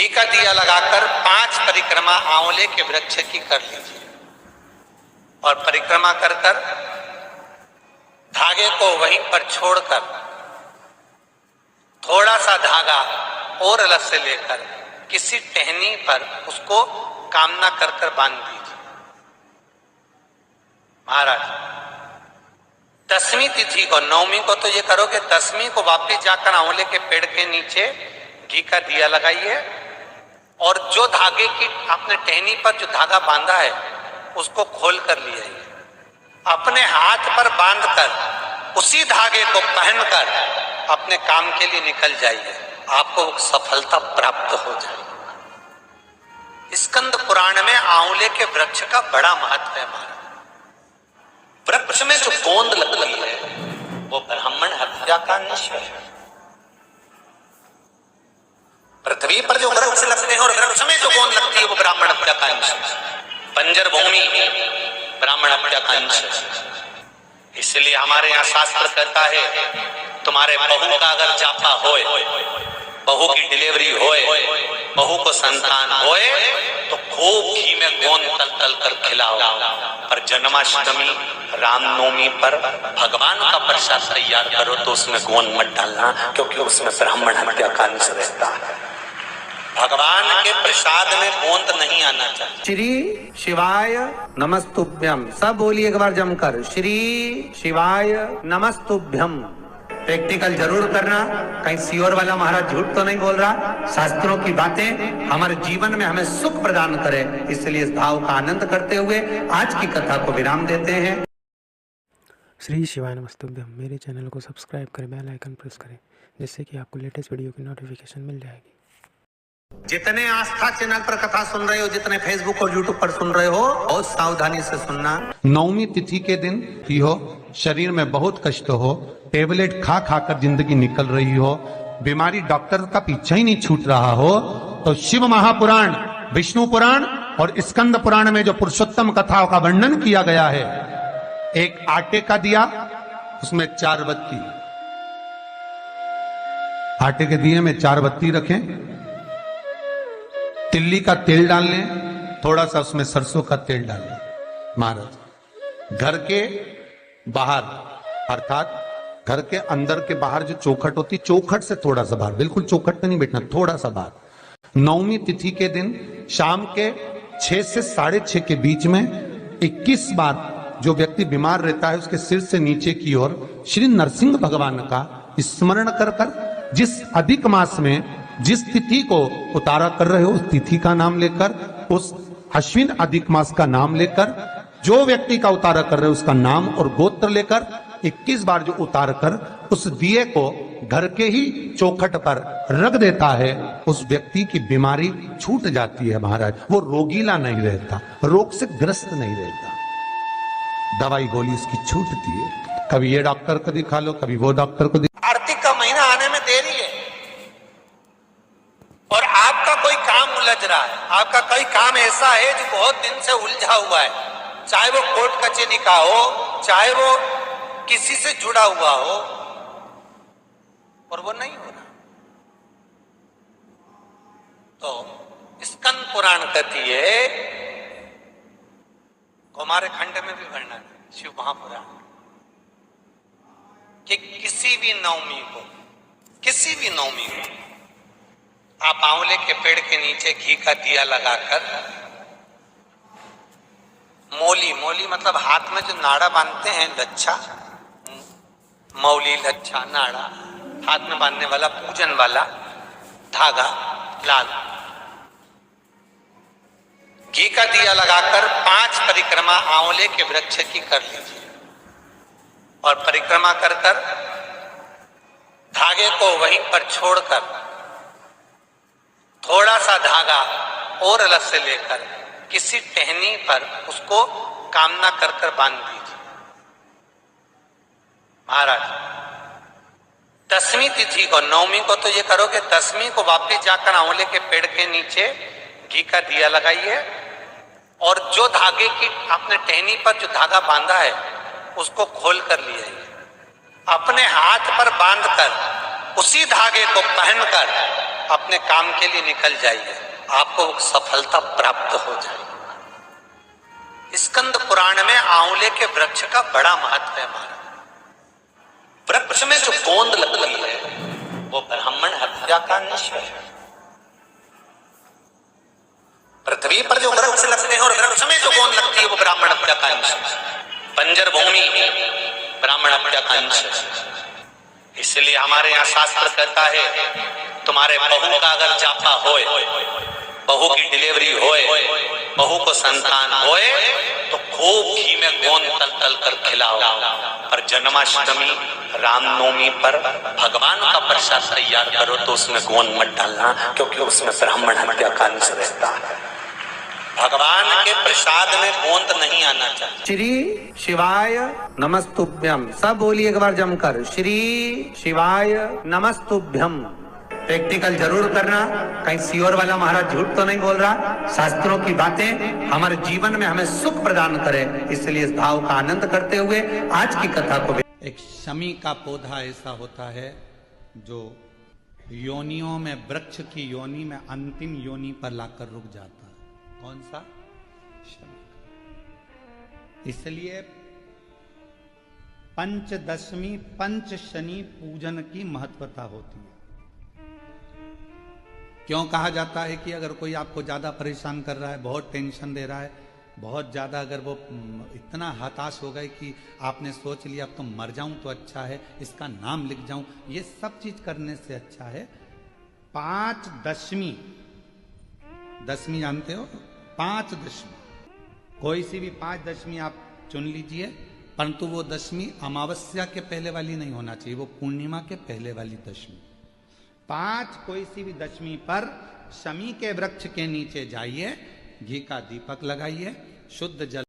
घी का दिया लगाकर 5 परिक्रमा आंवले के वृक्ष की कर लीजिए और परिक्रमा कर कर धागे को वहीं पर छोड़कर थोड़ा सा धागा और अलग से लेकर किसी टहनी पर उसको कामना कर कर बांध दीजिए। महाराज 10वीं तिथि को, 9वीं को तो ये करो कि 10वीं को वापिस जाकर आंवले के पेड़ के नीचे घी का दिया लगाइए और जो धागे की आपने टहनी पर जो धागा बांधा है उसको खोल कर ले आइए, अपने हाथ पर बांधकर उसी धागे को पहनकर अपने काम के लिए निकल जाइए, आपको सफलता प्राप्त हो जाएगी। स्कंद पुराण में आंवले के वृक्ष का बड़ा महत्व है। महाराज वृक्ष में जो गोंद लगती है वो ब्राह्मण हत्या का निश्चय है। पृथ्वी पर जो वृक्ष लगते हैं और वृक्ष में जो गोंद लगती है वो ब्राह्मण हत्या का निश्चय है। बंजर भूमि ब्राह्मण हत्या का निश्चय है। इसलिए हमारे यहाँ शास्त्र कहता है तुम्हारे बहू का अगर जापा होए, बहू की डिलीवरी होए, बहू को संतान होए तो खूब घी में गोंद तल तल कर खिलाओ। पर जन्माष्टमी रामनवमी पर भगवान का प्रसाद तैयार करो तो उसमें गोंद मत डालना, क्योंकि उसमें ब्राह्मण हत्या का अंश रहता है। भगवान के प्रसाद में गोंद नहीं आना चाहिए। श्री शिवाय नमस्तुभ्यम, सब बोलिए एक बार जमकर, श्री शिवाय नमस्तुभ्यम। प्रैक्टिकल जरूर करना, कहीं सियोर वाला महाराज झूठ तो नहीं बोल रहा। शास्त्रों की बातें हमारे जीवन में हमें सुख प्रदान करे, इसलिए इस भाव का आनंद करते हुए आज की कथा को विराम देते हैं। श्री शिवाय नमस्तुभ्यम। मेरे चैनल को सब्सक्राइब करें, बेल आइकन प्रेस करें, जिससे कि आपको लेटेस्ट वीडियो की नोटिफिकेशन मिल जाएगी। जितने आस्था चैनल पर कथा सुन रहे हो, जितने फेसबुक और यूट्यूब पर सुन रहे हो, बहुत सावधानी से सुनना। 9वीं तिथि के दिन ही हो, शरीर में बहुत कष्ट हो, टेबलेट खा खाकर जिंदगी निकल रही हो, बीमारी डॉक्टर का पीछा ही नहीं छूट रहा हो, तो शिव महापुराण, विष्णु पुराण और स्कंद पुराण में जो पुरुषोत्तम कथाओं का वर्णन किया गया है, एक आटे का दिया, उसमें 4 बत्ती, आटे के दिए में 4 बत्ती रखें, तिल्ली का तेल डाल लें, थोड़ा सा उसमें सरसों का तेल डाल लें। महाराज घर के बाहर, अर्थात घर के अंदर के बाहर जो चौखट होती, चौखट से थोड़ा सा बाहर, बिल्कुल चौखट पे नहीं बैठना, थोड़ा सा बाहर, 9वीं तिथि के दिन शाम के 6 से 6:30 के बीच में 21 बार जो व्यक्ति बीमार रहता है उसके सिर से नीचे की ओर श्री नरसिंह भगवान का स्मरण कर कर, जिस अधिक मास में जिस तिथि को उतारा कर रहे हो उस तिथि का नाम लेकर, उस अश्विन अधिक मास का नाम लेकर, जो व्यक्ति का उतारा कर रहे हो उसका नाम और गोत्र लेकर 21 बार जो उतार कर उस दिए को घर के ही चौखट पर रख देता है, उस व्यक्ति की बीमारी छूट जाती है। महाराज वो रोगीला नहीं रहता, रोग से ग्रस्त नहीं रहता, दवाई गोली उसकी छूटती है। कभी ये डॉक्टर को दिखा लो, कभी वो डॉक्टर को दिखा। कार्तिक का महीना आने में देरी है और आपका कोई काम उलझ रहा है, आपका कोई काम ऐसा है जो बहुत दिन से उलझा हुआ है, चाहे वो कोर्ट कचहरी का हो, चाहे वो किसी से जुड़ा हुआ हो, और वो नहीं हो रहा, तो स्कंद पुराण कहती है, हमारे खंड में भी वर्णन है शिव महापुराण, कि किसी भी नवमी को आप आंवले के पेड़ के नीचे घी का दिया लगाकर, मौली मतलब हाथ में जो नाड़ा बांधते हैं, लच्छा, मौली, लच्छा, नाड़ा, हाथ में बांधने वाला पूजन वाला धागा लाल, घी का दिया लगाकर 5 परिक्रमा आंवले के वृक्ष की कर लीजिए और परिक्रमा कर कर धागे को वहीं पर छोड़कर थोड़ा सा धागा और अलग से लेकर किसी टहनी पर उसको कामना कर कर बांध दीजिए। महाराज 10वीं तिथि को, 9वीं को तो ये करो कि 10वीं को वापिस जाकर आंवले के पेड़ के नीचे घी का दिया लगाइए और जो धागे की आपने टहनी पर जो धागा बांधा है उसको खोल कर ले आइए, अपने हाथ पर बांधकर उसी धागे को पहनकर अपने काम के लिए निकल जाइए, आपको सफलता प्राप्त हो जाएगी। स्कंद पुराण में आंवले के वृक्ष का बड़ा महत्व है। वृक्ष में जो गोंद लगती है वो ब्राह्मण हत्या का निश्चय है। पृथ्वी पर जो वृक्ष लगते हैं और वृक्ष में जो गोंद लगती है वो ब्राह्मण हत्या का अंश है। बंजर भूमि ब्राह्मण हत्या का अंश है। इसलिए हमारे यहाँ शास्त्र कहता है तुम्हारे बहू का अगर जापा होए, बहू की डिलीवरी होए, बहू को संतान होए तो खूब घी में गोंद तल तल कर खिलाओ। पर जन्माष्टमी रामनवमी पर भगवान का प्रसाद तैयार करो तो उसमें गोंद मत डालना, क्योंकि उसमें ब्राह्मण हत्या का अंश रहता है। भगवान के प्रसाद में गोंद नहीं आना चाहिए। श्री शिवाय नमस्तुभ्यम। सब बोलिए एक बार जमकर, श्री शिवाय नमस्तुभ्यम। प्रैक्टिकल जरूर करना, कहीं सियोर वाला महाराज झूठ तो नहीं बोल रहा। शास्त्रों की बातें हमारे जीवन में हमें सुख प्रदान करे, इसलिए इस भाव का आनंद करते हुए आज की कथा को। एक शमी का पौधा ऐसा होता है जो योनियों में, वृक्ष की योनि में अंतिम योनि पर लाकर रुक जाता है। कौन सा? शमी। इसलिए पंचदशमी पंच शनि पूजन की महत्वता होती है। क्यों कहा जाता है कि अगर कोई आपको ज्यादा परेशान कर रहा है, बहुत टेंशन दे रहा है, बहुत ज्यादा अगर वो इतना हताश हो गए कि आपने सोच लिया अब तो मर जाऊं तो अच्छा है, इसका नाम लिख जाऊं, ये सब चीज करने से अच्छा है 5 दशमी। दशमी जानते हो? 5 दशमी, कोई सी भी 5 दशमी आप चुन लीजिए, परंतु वो दशमी अमावस्या के पहले वाली नहीं होना चाहिए, वो पूर्णिमा के पहले वाली दशमी। 5 कोई सी भी दशमी पर शमी के वृक्ष के नीचे जाइए, घी का दीपक लगाइए, शुद्ध जल